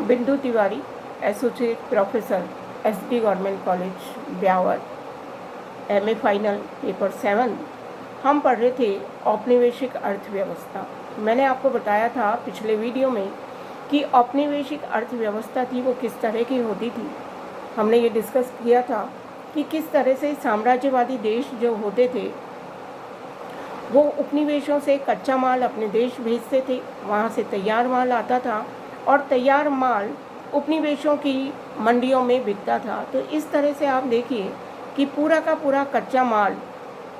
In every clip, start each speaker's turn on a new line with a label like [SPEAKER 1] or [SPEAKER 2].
[SPEAKER 1] बिंदु Tiwari, associate professor, SD government college Beawar, MA final paper 7। हम पढ़ रहे थे औपनिवेशिक अर्थव्यवस्था। मैंने आपको बताया था पिछले वीडियो में कि औपनिवेशिक अर्थव्यवस्था थी वो किस तरह की होती थी। हमने ये डिस्कस किया था कि किस तरह से साम्राज्यवादी देश जो होते थे वो उपनिवेशों से कच्चा माल अपने देश भेजते थे, वहाँ से तैयार माल आता था और तैयार माल उपनिवेशों की मंडियों में बिकता था। तो इस तरह से आप देखिए कि पूरा का पूरा कच्चा माल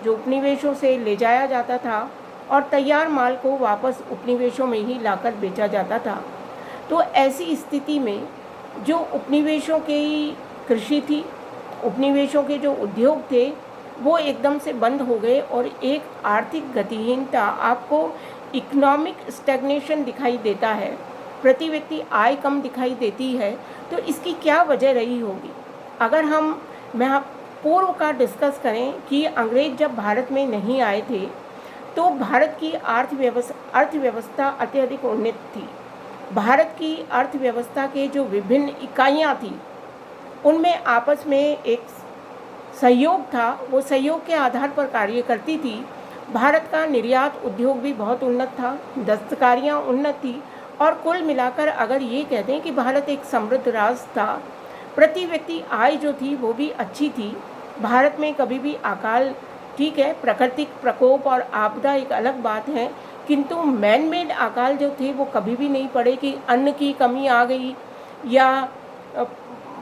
[SPEAKER 1] जो उपनिवेशों से ले जाया जाता था और तैयार माल को वापस उपनिवेशों में ही लाकर बेचा जाता था। तो ऐसी स्थिति में जो उपनिवेशों की कृषि थी, उपनिवेशों के जो उद्योग थे वो एकदम से बंद हो गए और एक आर्थिक गतिहीनता, आपको इकोनॉमिक स्टैग्नेशन दिखाई देता है, प्रति व्यक्ति आय कम दिखाई देती है। तो इसकी क्या वजह रही होगी? अगर मैं पूर्व का डिस्कस करें कि अंग्रेज जब भारत में नहीं आए थे तो भारत की अर्थव्यवस्था अत्यधिक उन्नत थी। भारत की अर्थव्यवस्था के जो विभिन्न इकाइयाँ थी उनमें आपस में एक सहयोग था, वो सहयोग के आधार पर कार्य करती थी। भारत का निर्यात उद्योग भी बहुत उन्नत था, दस्तकारियाँ उन्नत थी और कुल मिलाकर अगर ये कहते हैं कि भारत एक समृद्ध राष्ट्र था, प्रति व्यक्ति आय जो थी वो भी अच्छी थी। भारत में कभी भी अकाल, ठीक है, प्राकृतिक प्रकोप और आपदा एक अलग बात है, किंतु मैन मेड अकाल जो थे वो कभी भी नहीं पड़े कि अन्न की कमी आ गई या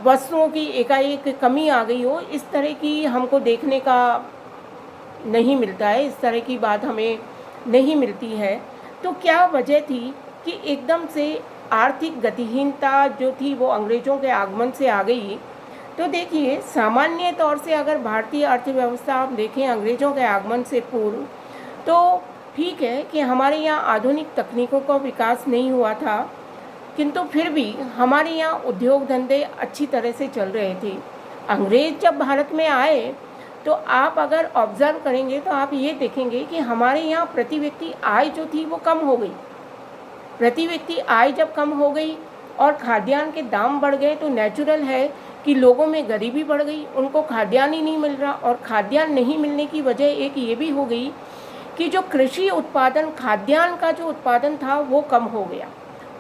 [SPEAKER 1] वस्तुओं की एकाएक कमी आ गई हो। इस तरह की हमको देखने का नहीं मिलता है, इस तरह की बात हमें नहीं मिलती है। तो क्या वजह थी कि एकदम से आर्थिक गतिहीनता जो थी वो अंग्रेज़ों के आगमन से आ गई? तो देखिए, सामान्य तौर से अगर भारतीय अर्थव्यवस्था आप देखें अंग्रेज़ों के आगमन से पूर्व, तो ठीक है कि हमारे यहाँ आधुनिक तकनीकों का विकास नहीं हुआ था, किंतु फिर भी हमारे यहाँ उद्योग धंधे अच्छी तरह से चल रहे थे। अंग्रेज़ जब भारत में आए तो आप अगर ऑब्ज़र्व करेंगे तो आप ये देखेंगे कि हमारे यहाँ प्रति व्यक्ति आय जो थी वो कम हो गई। प्रति व्यक्ति आय जब कम हो गई और खाद्यान्न के दाम बढ़ गए तो नेचुरल है कि लोगों में गरीबी बढ़ गई, उनको खाद्यान्न ही नहीं मिल रहा। और खाद्यान्न नहीं मिलने की वजह एक ये भी हो गई कि जो कृषि उत्पादन, खाद्यान्न का जो उत्पादन था वो कम हो गया।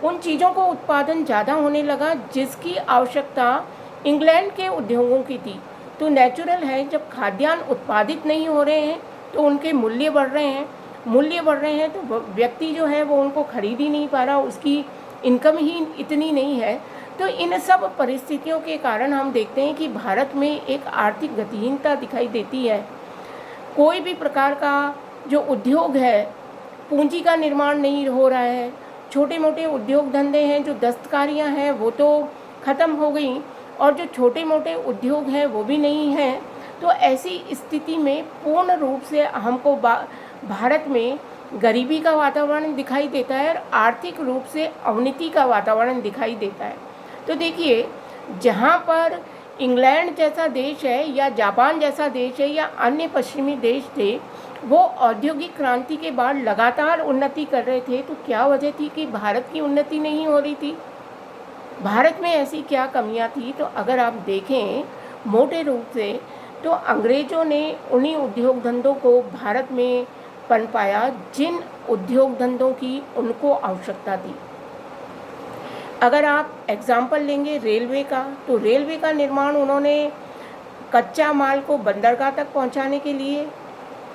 [SPEAKER 1] उन चीज़ों को उत्पादन ज़्यादा होने लगा जिसकी आवश्यकता इंग्लैंड के उद्योगों की थी। तो नेचुरल है जब खाद्यान्न उत्पादित नहीं हो रहे हैं तो उनके मूल्य बढ़ रहे हैं, मूल्य बढ़ रहे हैं तो व्यक्ति जो है वो उनको खरीद ही नहीं पा रहा, उसकी इनकम ही इतनी नहीं है। तो इन सब परिस्थितियों के कारण हम देखते हैं कि भारत में एक आर्थिक गतिहीनता दिखाई देती है। कोई भी प्रकार का जो उद्योग है, पूंजी का निर्माण नहीं हो रहा है। छोटे मोटे उद्योग धंधे हैं, जो दस्तकारियां हैं वो तो ख़त्म हो गई और जो छोटे मोटे उद्योग हैं वो भी नहीं हैं। तो ऐसी स्थिति में पूर्ण रूप से हमको भारत में गरीबी का वातावरण दिखाई देता है और आर्थिक रूप से अवनति का वातावरण दिखाई देता है। तो देखिए, जहाँ पर इंग्लैंड जैसा देश है या जापान जैसा देश है या अन्य पश्चिमी देश थे, वो औद्योगिक क्रांति के बाद लगातार उन्नति कर रहे थे, तो क्या वजह थी कि भारत की उन्नति नहीं हो रही थी? भारत में ऐसी क्या कमियां थी? तो अगर आप देखें मोटे रूप से तो अंग्रेज़ों ने उन्हीं उद्योग धंधों को भारत में पनपाया जिन उद्योग धंधों की उनको आवश्यकता थी। अगर आप एग्जाम्पल लेंगे रेलवे का, तो रेलवे का निर्माण उन्होंने कच्चा माल को बंदरगाह तक पहुंचाने के लिए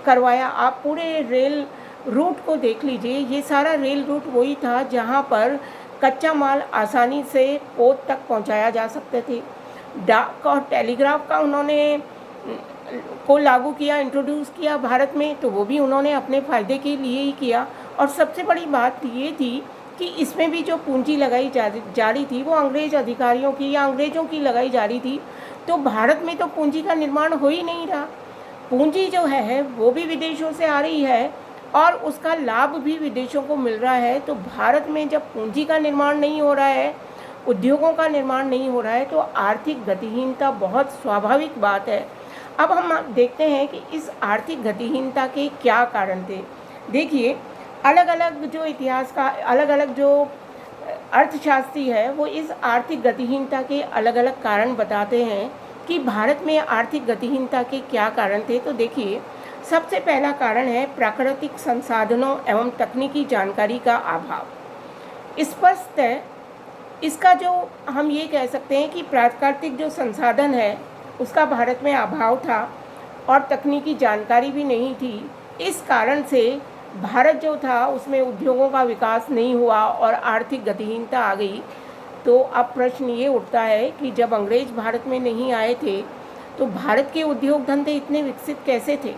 [SPEAKER 1] करवाया। आप पूरे रेल रूट को देख लीजिए, ये सारा रेल रूट वही था जहां पर कच्चा माल आसानी से पोर्ट तक पहुंचाया जा सकते थे। डाक और टेलीग्राफ का उन्होंने को लागू किया, इंट्रोड्यूस किया भारत में, तो वो भी उन्होंने अपने फ़ायदे के लिए ही किया। और सबसे बड़ी बात ये थी कि इसमें भी जो पूंजी लगाई जा रही थी वो अंग्रेज़ अधिकारियों की या अंग्रेज़ों की लगाई जा रही थी। तो भारत में तो पूंजी का निर्माण हो ही नहीं रहा। पूंजी जो है वो भी विदेशों से आ रही है और उसका लाभ भी विदेशों को मिल रहा है। तो भारत में जब पूंजी का निर्माण नहीं हो रहा है, उद्योगों का निर्माण नहीं हो रहा है, तो आर्थिक गतिहीनता बहुत स्वाभाविक बात है। अब हम देखते हैं कि इस आर्थिक गतिहीनता के क्या कारण थे। देखिए, अलग अलग जो इतिहास का अलग अलग जो अर्थशास्त्री है वो इस आर्थिक गतिहीनता के अलग अलग कारण बताते हैं कि भारत में आर्थिक गतिहीनता के क्या कारण थे। तो देखिए, सबसे पहला कारण है प्राकृतिक संसाधनों एवं तकनीकी जानकारी का अभाव। स्पष्ट है, इसका जो हम ये कह सकते हैं कि प्राकृतिक जो संसाधन है उसका भारत में अभाव था और तकनीकी जानकारी भी नहीं थी। इस कारण से भारत जो था उसमें उद्योगों का विकास नहीं हुआ और आर्थिक गतिहीनता आ गई। तो अब प्रश्न ये उठता है कि जब अंग्रेज भारत में नहीं आए थे तो भारत के उद्योग धंधे इतने विकसित कैसे थे।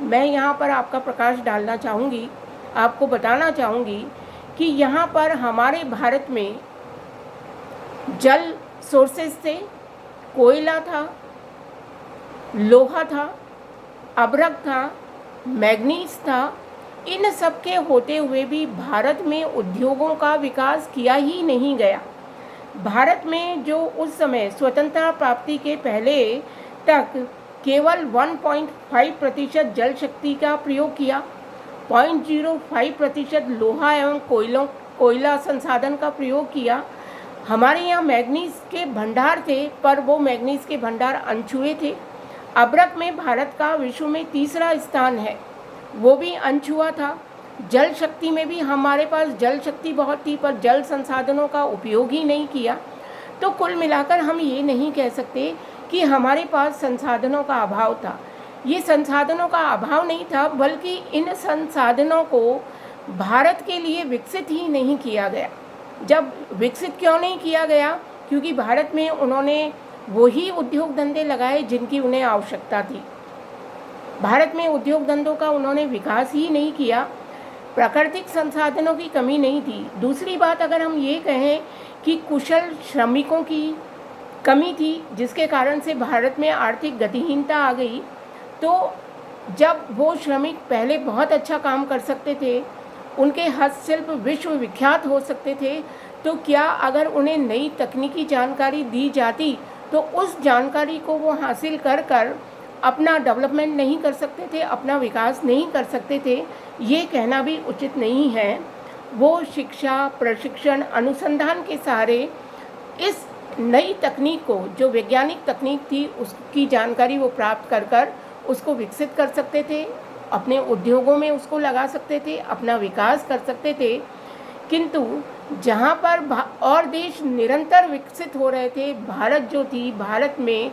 [SPEAKER 1] मैं यहाँ पर आपका प्रकाश डालना चाहूँगी, आपको बताना चाहूँगी कि यहाँ पर हमारे भारत में जल सोर्सेज थे, कोयला था, लोहा था, अभ्रक था, मैग्नीज था। इन सब के होते हुए भी भारत में उद्योगों का विकास किया ही नहीं गया। भारत में जो उस समय स्वतंत्रता प्राप्ति के पहले तक केवल 1.5% जल शक्ति का प्रयोग किया, 0.05% लोहा एवं कोयला संसाधन का प्रयोग किया। हमारे यहाँ मैग्नीज के भंडार थे पर वो मैग्नीज के भंडार अनछुए थे। अभ्रक में भारत का विश्व में तीसरा स्थान है, वो भी अनछुआ था। जल शक्ति में भी हमारे पास जल शक्ति बहुत थी पर जल संसाधनों का उपयोग ही नहीं किया। तो कुल मिलाकर हम ये नहीं कह सकते कि हमारे पास संसाधनों का अभाव था। ये संसाधनों का अभाव नहीं था बल्कि इन संसाधनों को भारत के लिए विकसित ही नहीं किया गया। जब विकसित क्यों नहीं किया गया? क्योंकि भारत में उन्होंने वही उद्योग धंधे लगाए जिनकी उन्हें आवश्यकता थी। भारत में उद्योग धंधों का उन्होंने विकास ही नहीं किया। प्राकृतिक संसाधनों की कमी नहीं थी। दूसरी बात, अगर हम ये कहें कि कुशल श्रमिकों की कमी थी जिसके कारण से भारत में आर्थिक गतिहीनता आ गई, तो जब वो श्रमिक पहले बहुत अच्छा काम कर सकते थे, उनके हस्तशिल्प विश्व विख्यात हो सकते थे, तो क्या अगर उन्हें नई तकनीकी जानकारी दी जाती तो उस जानकारी को वो हासिल कर कर अपना डेवलपमेंट नहीं कर सकते थे, अपना विकास नहीं कर सकते थे? ये कहना भी उचित नहीं है। वो शिक्षा, प्रशिक्षण, अनुसंधान के सहारे इस नई तकनीक को, जो वैज्ञानिक तकनीक थी, उसकी जानकारी वो प्राप्त कर कर उसको विकसित कर सकते थे, अपने उद्योगों में उसको लगा सकते थे, अपना विकास कर सकते थे। किंतु जहाँ पर और देश निरंतर विकसित हो रहे थे, भारत जो थी, भारत में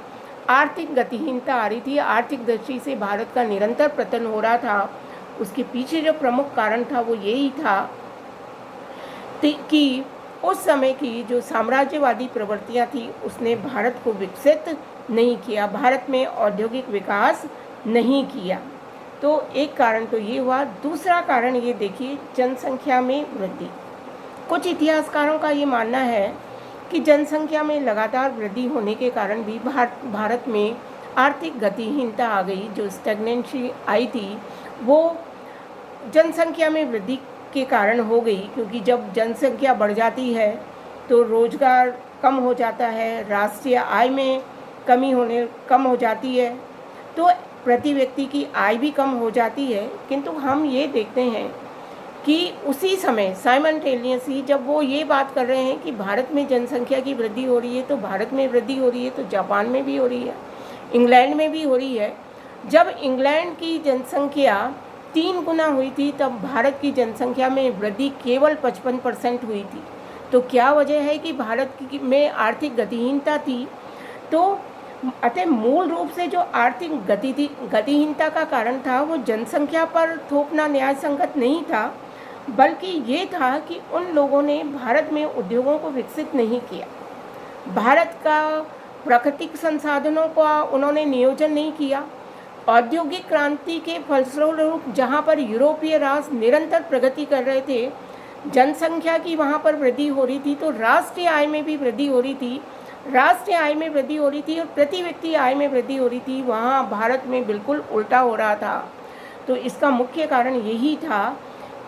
[SPEAKER 1] आर्थिक गतिहीनता आ रही थी। आर्थिक दृष्टि से भारत का निरंतर पतन हो रहा था। उसके पीछे जो प्रमुख कारण था वो यही था कि उस समय की जो साम्राज्यवादी प्रवृत्तियाँ थी उसने भारत को विकसित नहीं किया, भारत में औद्योगिक विकास नहीं किया। तो एक कारण तो ये हुआ। दूसरा कारण ये देखिए, जनसंख्या में वृद्धि। कुछ इतिहासकारों का ये मानना है कि जनसंख्या में लगातार वृद्धि होने के कारण भी भारत में आर्थिक गतिहीनता आ गई। जो स्टैग्नेंसी आई थी वो जनसंख्या में वृद्धि के कारण हो गई, क्योंकि जब जनसंख्या बढ़ जाती है तो रोजगार कम हो जाता है, राष्ट्रीय आय में कम हो जाती है, तो प्रति व्यक्ति की आय भी कम हो जाती है। किंतु हम ये देखते हैं कि उसी समय साइमल्टेनियसली जब वो ये बात कर रहे हैं कि भारत में जनसंख्या की वृद्धि हो रही है, तो भारत में वृद्धि हो रही है तो जापान में भी हो रही है, इंग्लैंड में भी हो रही है। जब इंग्लैंड की जनसंख्या 3 गुना हुई थी तब भारत की जनसंख्या में वृद्धि केवल 55% हुई थी। तो क्या वजह है कि भारत में आर्थिक गतिहीनता थी? तो अतः मूल रूप से जो आर्थिक गतिहीनता का कारण था वो जनसंख्या पर थोपना न्याय संगत नहीं था, बल्कि ये था कि उन लोगों ने भारत में उद्योगों को विकसित नहीं किया, भारत का प्राकृतिक संसाधनों का उन्होंने नियोजन नहीं किया। औद्योगिक क्रांति के फलस्वरूप जहाँ पर यूरोपीय राष्ट्र निरंतर प्रगति कर रहे थे, जनसंख्या की वहाँ पर वृद्धि हो रही थी, तो राष्ट्रीय आय में भी वृद्धि हो रही थी, और प्रति व्यक्ति आय में वृद्धि हो रही थी। वहाँ भारत में बिल्कुल उल्टा हो रहा था। तो इसका मुख्य कारण यही था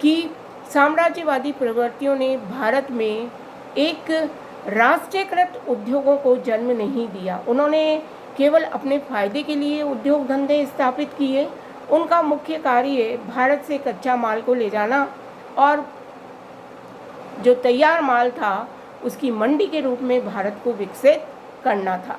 [SPEAKER 1] कि साम्राज्यवादी प्रवृत्तियों ने भारत में एक राष्ट्रीयकृत उद्योगों को जन्म नहीं दिया। उन्होंने केवल अपने फायदे के लिए उद्योग धंधे स्थापित किए। उनका मुख्य कार्य भारत से कच्चा माल को ले जाना और जो तैयार माल था उसकी मंडी के रूप में भारत को विकसित करना था।